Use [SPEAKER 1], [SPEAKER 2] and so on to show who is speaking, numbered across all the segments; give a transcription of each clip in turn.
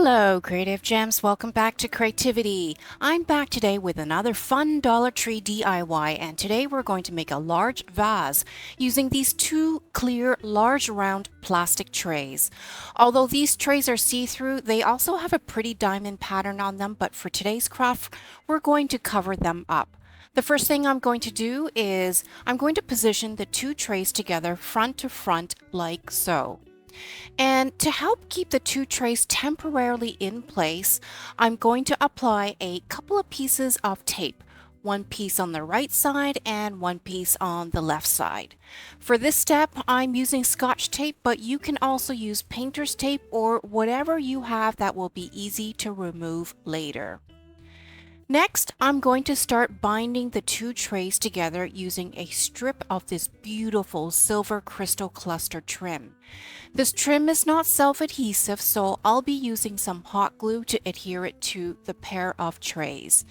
[SPEAKER 1] Hello, Creative Gems. Welcome back to Creativity. I'm back today with another fun Dollar Tree DIY, and today we're going to make a large vase using these two clear, large round plastic trays. Although these trays are see-through, they also have a pretty diamond pattern on them, but for today's craft, we're going to cover them up. The first thing I'm going to do is I'm going to position the two trays together front to front like so. And to help keep the two trays temporarily in place, I'm going to apply a couple of pieces of tape, one piece on the right side and one piece on the left side. For this step, I'm using Scotch tape, but you can also use painter's tape or whatever you have that will be easy to remove later. Next, I'm going to start binding the two trays together using a strip of this beautiful silver crystal cluster trim. This trim is not self-adhesive, so I'll be using some hot glue to adhere it to the pair of trays.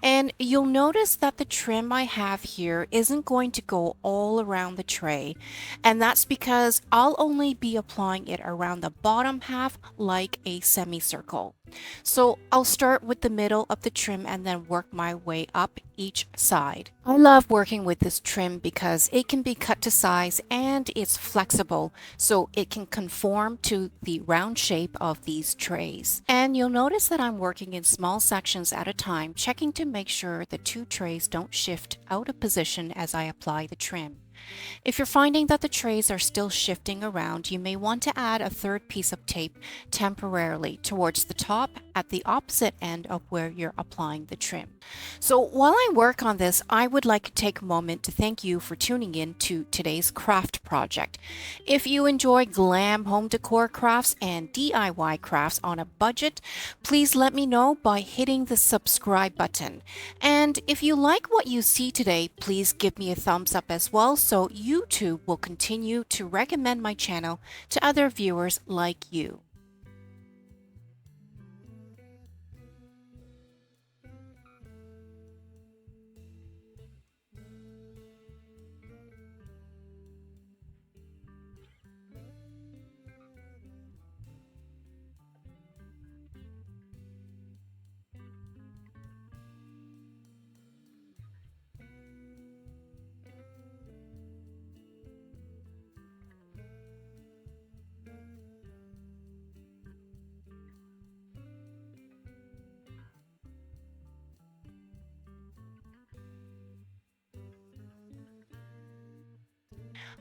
[SPEAKER 1] And you'll notice that the trim I have here isn't going to go all around the tray, and that's because I'll only be applying it around the bottom half like a semicircle. So I'll start with the middle of the trim and then work my way up each side. I love working with this trim because it can be cut to size and it's flexible, so it can conform to the round shape of these trays. And you'll notice that I'm working in small sections at a time, checking to make sure the two trays don't shift out of position as I apply the trim. If you're finding that the trays are still shifting around, you may want to add a third piece of tape temporarily towards the top at the opposite end of where you're applying the trim. So while I work on this, I would like to take a moment to thank you for tuning in to today's craft project. If you enjoy glam home decor crafts and DIY crafts on a budget, please let me know by hitting the subscribe button. And if you like what you see today, please give me a thumbs up as well, so YouTube will continue to recommend my channel to other viewers like you.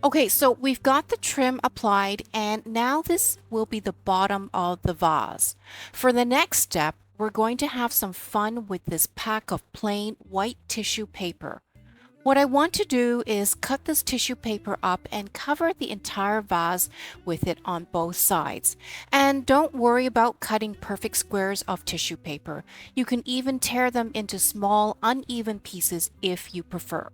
[SPEAKER 1] Okay, so we've got the trim applied, and now this will be the bottom of the vase. For the next step, we're going to have some fun with this pack of plain white tissue paper. What I want to do is cut this tissue paper up and cover the entire vase with it on both sides. And don't worry about cutting perfect squares of tissue paper. You can even tear them into small, uneven pieces if you prefer.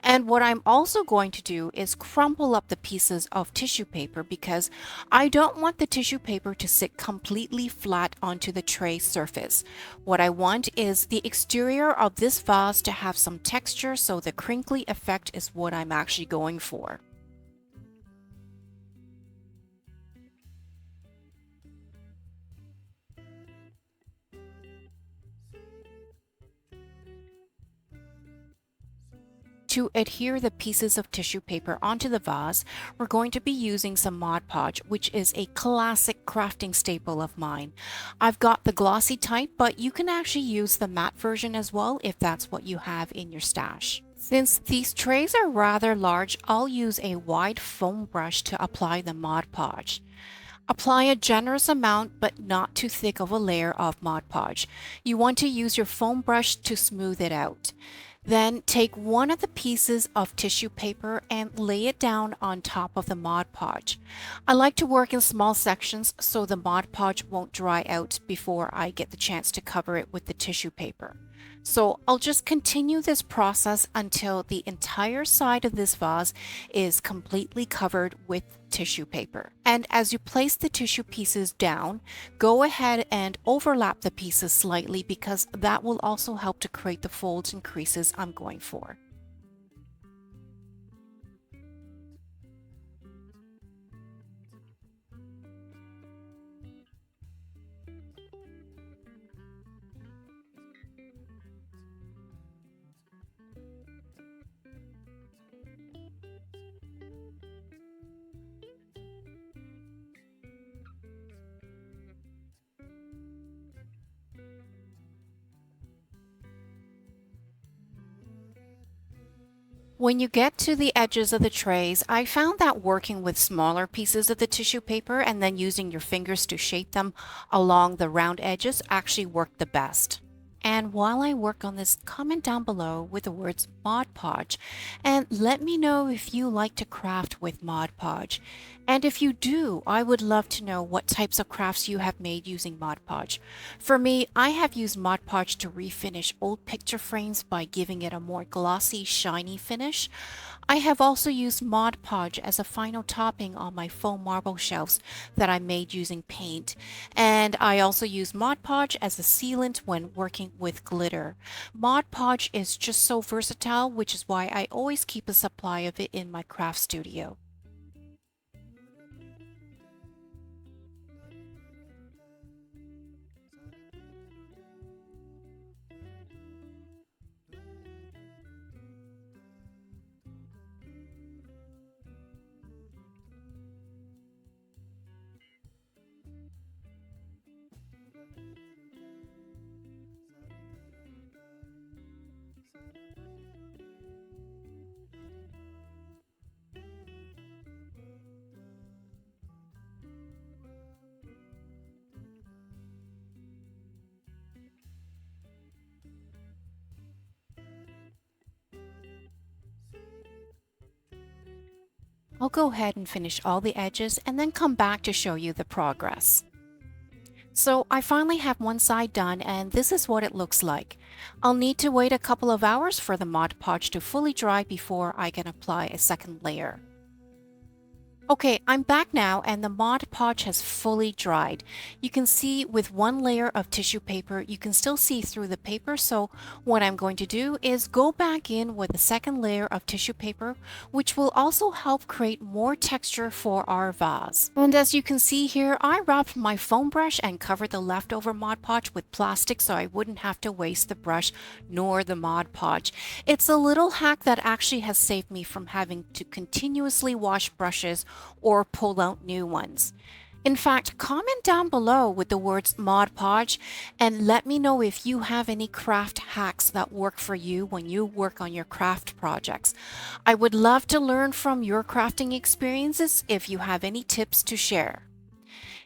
[SPEAKER 1] And what I'm also going to do is crumple up the pieces of tissue paper because I don't want the tissue paper to sit completely flat onto the tray surface. What I want is the exterior of this vase to have some texture, so the crinkly effect is what I'm actually going for. To adhere the pieces of tissue paper onto the vase, we're going to be using some Mod Podge, which is a classic crafting staple of mine. I've got the glossy type, but you can actually use the matte version as well if that's what you have in your stash. Since these trays are rather large, I'll use a wide foam brush to apply the Mod Podge. Apply a generous amount, but not too thick of a layer of Mod Podge. You want to use your foam brush to smooth it out. Then take one of the pieces of tissue paper and lay it down on top of the Mod Podge. I like to work in small sections so the Mod Podge won't dry out before I get the chance to cover it with the tissue paper. So I'll just continue this process until the entire side of this vase is completely covered with tissue paper. And as you place the tissue pieces down, go ahead and overlap the pieces slightly because that will also help to create the folds and creases I'm going for. When you get to the edges of the trays, I found that working with smaller pieces of the tissue paper and then using your fingers to shape them along the round edges actually worked the best. And while I work on this, comment down below with the words Mod Podge and let me know if you like to craft with Mod Podge. And if you do, I would love to know what types of crafts you have made using Mod Podge. For me, I have used Mod Podge to refinish old picture frames by giving it a more glossy, shiny finish. I have also used Mod Podge as a final topping on my faux marble shelves that I made using paint. And I also use Mod Podge as a sealant when working with glitter. Mod Podge is just so versatile, which is why I always keep a supply of it in my craft studio. I'll go ahead and finish all the edges and then come back to show you the progress. So I finally have one side done and this is what it looks like. I'll need to wait a couple of hours for the Mod Podge to fully dry before I can apply a second layer. Okay, I'm back now and the Mod Podge has fully dried. You can see with one layer of tissue paper, you can still see through the paper. So what I'm going to do is go back in with a second layer of tissue paper, which will also help create more texture for our vase. And as you can see here, I wrapped my foam brush and covered the leftover Mod Podge with plastic so I wouldn't have to waste the brush nor the Mod Podge. It's a little hack that actually has saved me from having to continuously wash brushes or pull out new ones. In fact, comment down below with the words Mod Podge and let me know if you have any craft hacks that work for you when you work on your craft projects. I would love to learn from your crafting experiences if you have any tips to share.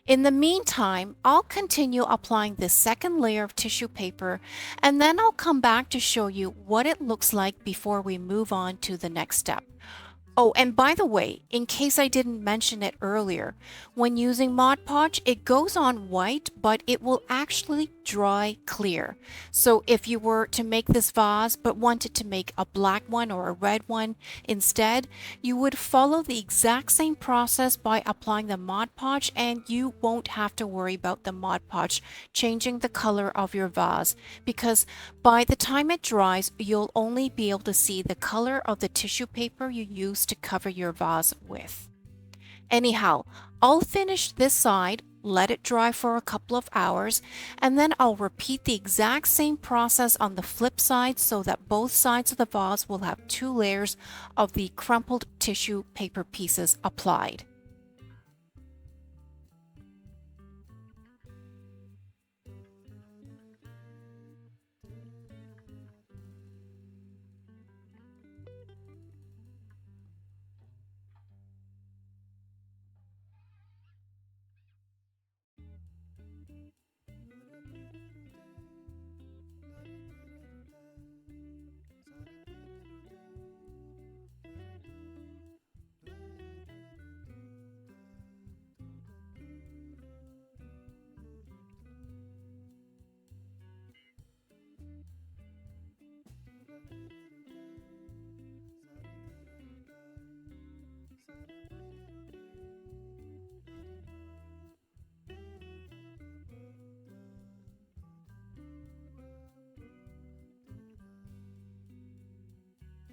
[SPEAKER 1] In the meantime, I'll continue applying this second layer of tissue paper and then I'll come back to show you what it looks like before we move on to the next step. Oh, and by the way, in case I didn't mention it earlier, when using Mod Podge, it goes on white, but it will actually dry clear. So if you were to make this vase but wanted to make a black one or a red one instead, you would follow the exact same process by applying the Mod Podge and you won't have to worry about the Mod Podge changing the color of your vase because by the time it dries, you'll only be able to see the color of the tissue paper you used to cover your vase with. Anyhow, I'll finish this side, let it dry for a couple of hours, and then I'll repeat the exact same process on the flip side so that both sides of the vase will have two layers of the crumpled tissue paper pieces applied.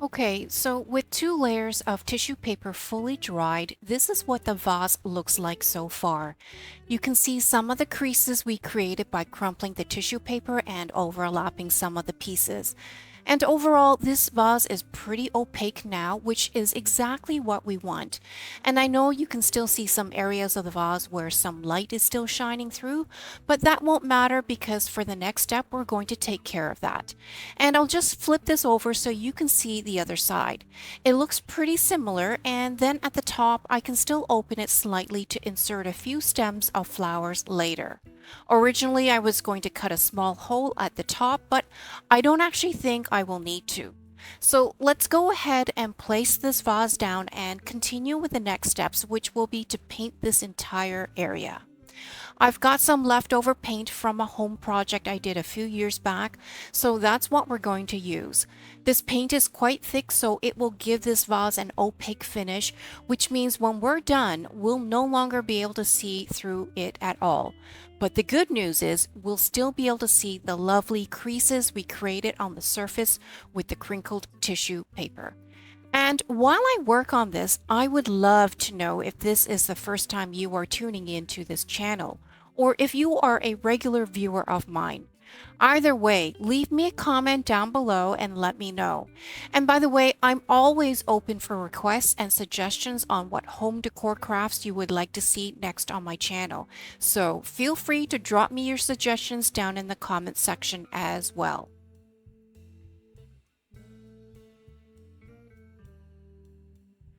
[SPEAKER 1] Okay, so with two layers of tissue paper fully dried, this is what the vase looks like so far. You can see some of the creases we created by crumpling the tissue paper and overlapping some of the pieces. And overall, this vase is pretty opaque now, which is exactly what we want. And I know you can still see some areas of the vase where some light is still shining through, but that won't matter because for the next step, we're going to take care of that. And I'll just flip this over so you can see the other side. It looks pretty similar, and then at the top, I can still open it slightly to insert a few stems of flowers later. Originally, I was going to cut a small hole at the top, but I don't actually think I will need to. So let's go ahead and place this vase down and continue with the next steps, which will be to paint this entire area. I've got some leftover paint from a home project I did a few years back, so that's what we're going to use. This paint is quite thick, so it will give this vase an opaque finish, which means when we're done, we'll no longer be able to see through it at all. But the good news is we'll still be able to see the lovely creases we created on the surface with the crinkled tissue paper. And while I work on this, I would love to know if this is the first time you are tuning into this channel, or if you are a regular viewer of mine. Either way, leave me a comment down below and let me know. And by the way, I'm always open for requests and suggestions on what home decor crafts you would like to see next on my channel. So feel free to drop me your suggestions down in the comment section as well.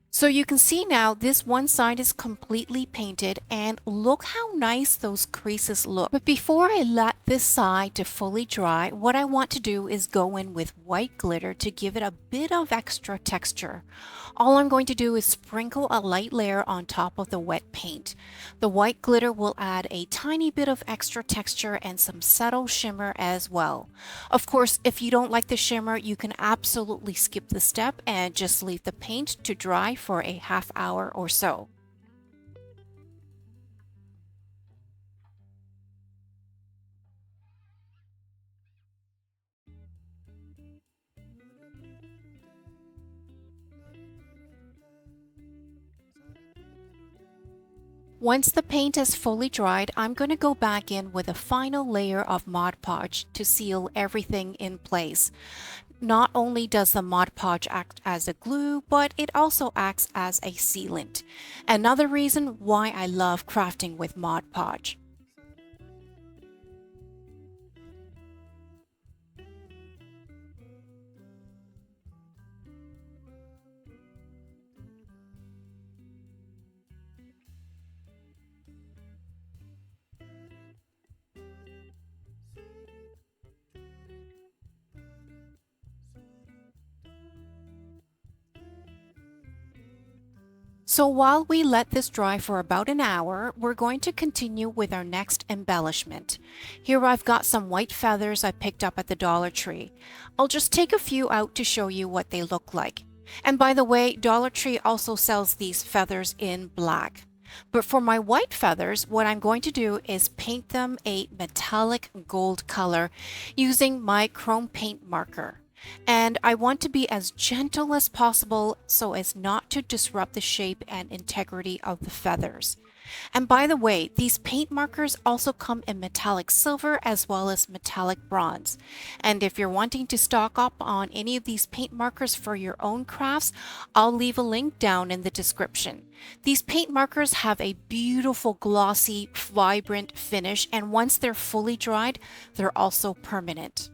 [SPEAKER 1] So you can see now this one side is completely painted and look how nice those creases look. But before I let this side to fully dry, what I want to do is go in with white glitter to give it a bit of extra texture. All I'm going to do is sprinkle a light layer on top of the wet paint. The white glitter will add a tiny bit of extra texture and some subtle shimmer as well. Of course, if you don't like the shimmer, you can absolutely skip the step and just leave the paint to dry for a half hour or so. Once the paint has fully dried, I'm going to go back in with a final layer of Mod Podge to seal everything in place. Not only does the Mod Podge act as a glue, but it also acts as a sealant. Another reason why I love crafting with Mod Podge. So while we let this dry for about an hour, we're going to continue with our next embellishment. Here I've got some white feathers I picked up at the Dollar Tree. I'll just take a few out to show you what they look like. And by the way, Dollar Tree also sells these feathers in black. But for my white feathers, what I'm going to do is paint them a metallic gold color using my chrome paint marker. And I want to be as gentle as possible so as not to disrupt the shape and integrity of the feathers. And by the way, these paint markers also come in metallic silver as well as metallic bronze. And if you're wanting to stock up on any of these paint markers for your own crafts, I'll leave a link down in the description. These paint markers have a beautiful glossy, vibrant finish, and once they're fully dried, they're also permanent.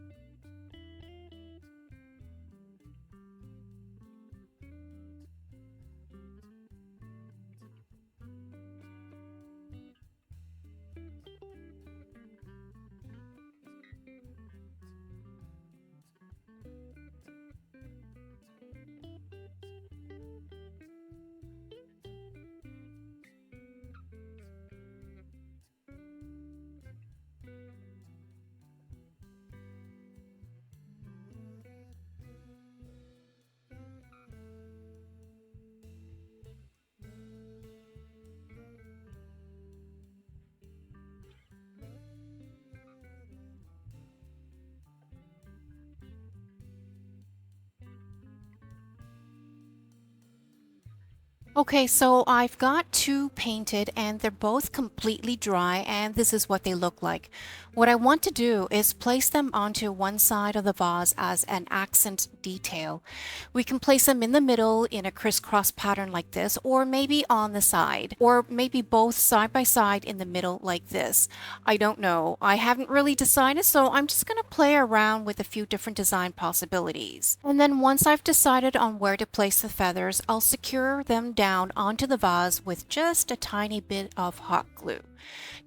[SPEAKER 1] Okay, so I've got two painted and they're both completely dry, and this is what they look like. What I want to do is place them onto one side of the vase as an accent detail. We can place them in the middle in a crisscross pattern like this, or maybe on the side, or maybe both side by side in the middle like this. I don't know. I haven't really decided, so I'm just going to play around with a few different design possibilities. And then once I've decided on where to place the feathers, I'll secure them down onto the vase with just a tiny bit of hot glue.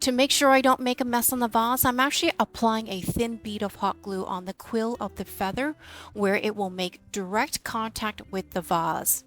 [SPEAKER 1] To make sure I don't make a mess on the vase, I'm actually applying a thin bead of hot glue on the quill of the feather where it will make direct contact with the vase.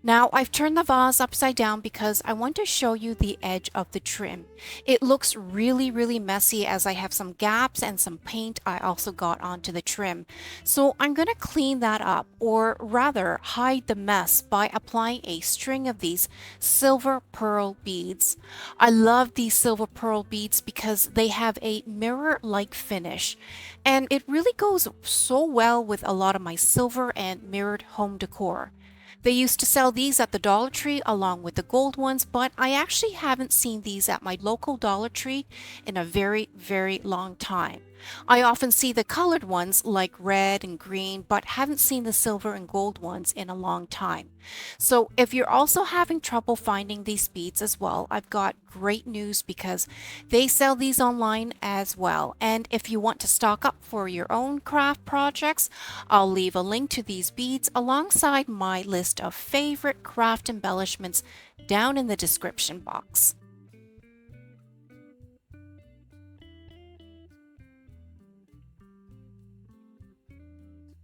[SPEAKER 1] Now I've turned the vase upside down because I want to show you the edge of the trim. It looks really messy as I have some gaps and some paint I also got onto the trim. So I'm going to clean that up, or rather hide the mess, by applying a string of these silver pearl beads. I love these silver pearl beads because they have a mirror-like finish, and it really goes so well with a lot of my silver and mirrored home decor. They used to sell these at the Dollar Tree along with the gold ones, but I actually haven't seen these at my local Dollar Tree in a very long time. I often see the colored ones like red and green, but haven't seen the silver and gold ones in a long time. So if you're also having trouble finding these beads as well, I've got great news because they sell these online as well. And if you want to stock up for your own craft projects, I'll leave a link to these beads alongside my list of favorite craft embellishments down in the description box.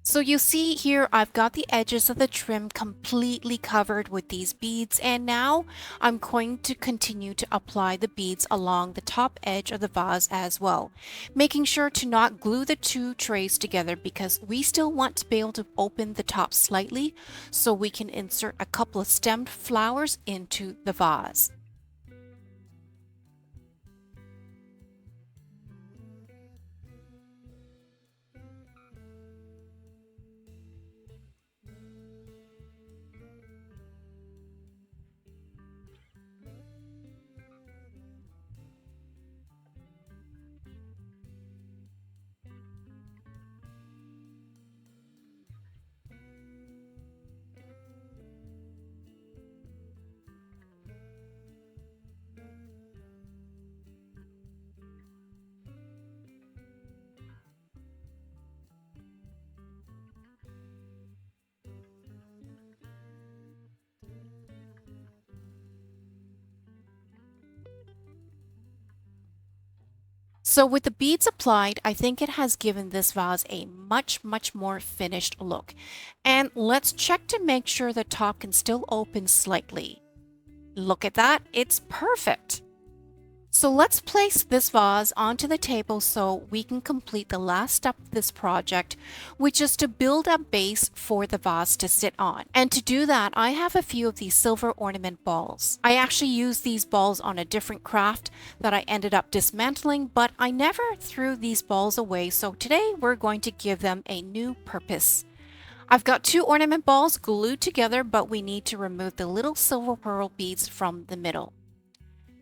[SPEAKER 1] So you see here, I've got the edges of the trim completely covered with these beads, and now I'm going to continue to apply the beads along the top edge of the vase as well, making sure to not glue the two trays together because we still want to be able to open the top slightly so we can insert a couple of stemmed flowers into the vase. So with the beads applied, I think it has given this vase a much more finished look. And let's check to make sure the top can still open slightly. Look at that, it's perfect. So let's place this vase onto the table so we can complete the last step of this project, which is to build a base for the vase to sit on. And to do that, I have a few of these silver ornament balls. I actually used these balls on a different craft that I ended up dismantling, but I never threw these balls away, so today we're going to give them a new purpose. I've got two ornament balls glued together, but we need to remove the little silver pearl beads from the middle.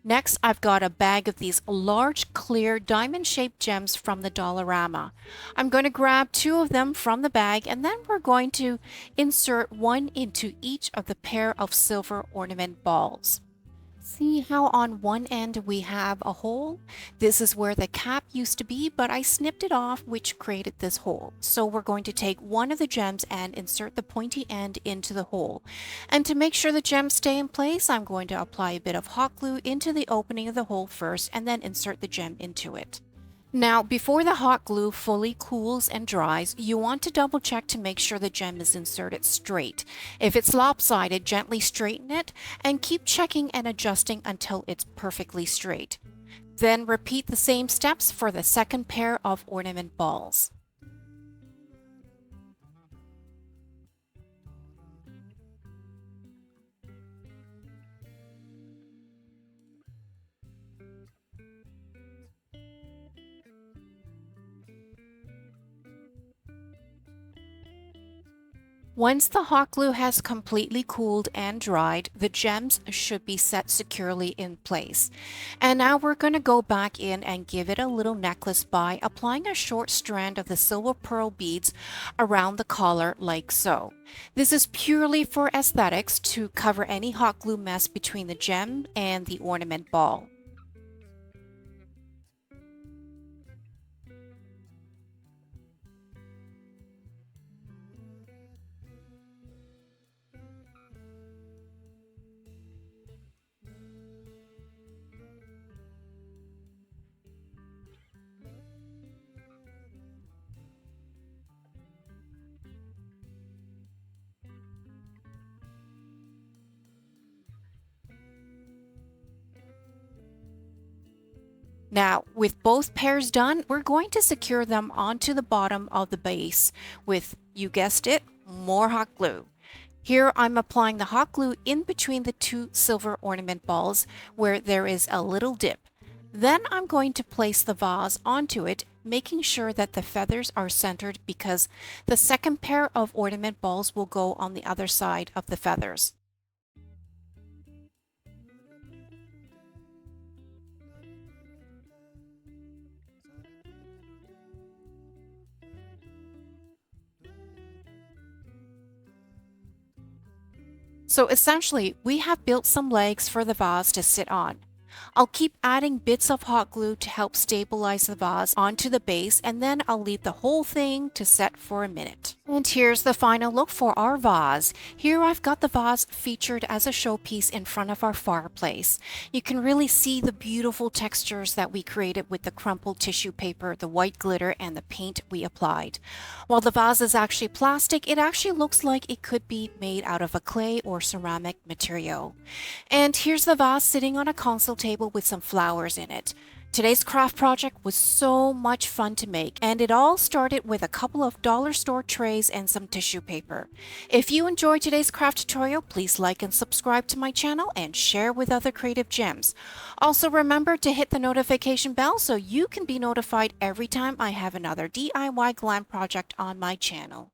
[SPEAKER 1] Next, I've got a bag of these large, clear, diamond-shaped gems from the Dollarama. I'm going to grab two of them from the bag, and then we're going to insert one into each of the pair of silver ornament balls. See how on one end we have a hole? This is where the cap used to be, but I snipped it off, which created this hole. So we're going to take one of the gems and insert the pointy end into the hole. And to make sure the gems stay in place, I'm going to apply a bit of hot glue into the opening of the hole first and then insert the gem into it. Now, before the hot glue fully cools and dries, you want to double check to make sure the gem is inserted straight. If it's lopsided, gently straighten it and keep checking and adjusting until it's perfectly straight. Then repeat the same steps for the second pair of ornament balls. Once the hot glue has completely cooled and dried, the gems should be set securely in place. And now we're going to go back in and give it a little necklace by applying a short strand of the silver pearl beads around the collar like so. This is purely for aesthetics to cover any hot glue mess between the gem and the ornament ball. Now, with both pairs done, we're going to secure them onto the bottom of the base with, you guessed it, more hot glue. Here I'm applying the hot glue in between the two silver ornament balls where there is a little dip. Then I'm going to place the vase onto it, making sure that the feathers are centered because the second pair of ornament balls will go on the other side of the feathers. So essentially, we have built some legs for the vase to sit on. I'll keep adding bits of hot glue to help stabilize the vase onto the base, and then I'll leave the whole thing to set for a minute. And here's the final look for our vase. Here I've got the vase featured as a showpiece in front of our fireplace. You can really see the beautiful textures that we created with the crumpled tissue paper, the white glitter, and the paint we applied. While the vase is actually plastic, it actually looks like it could be made out of a clay or ceramic material. And here's the vase sitting on a console table with some flowers in it. Today's craft project was so much fun to make, and it all started with a couple of dollar store trays and some tissue paper. If you enjoyed today's craft tutorial, please like and subscribe to my channel and share with other creative gems. Also remember to hit the notification bell so you can be notified every time I have another DIY glam project on my channel.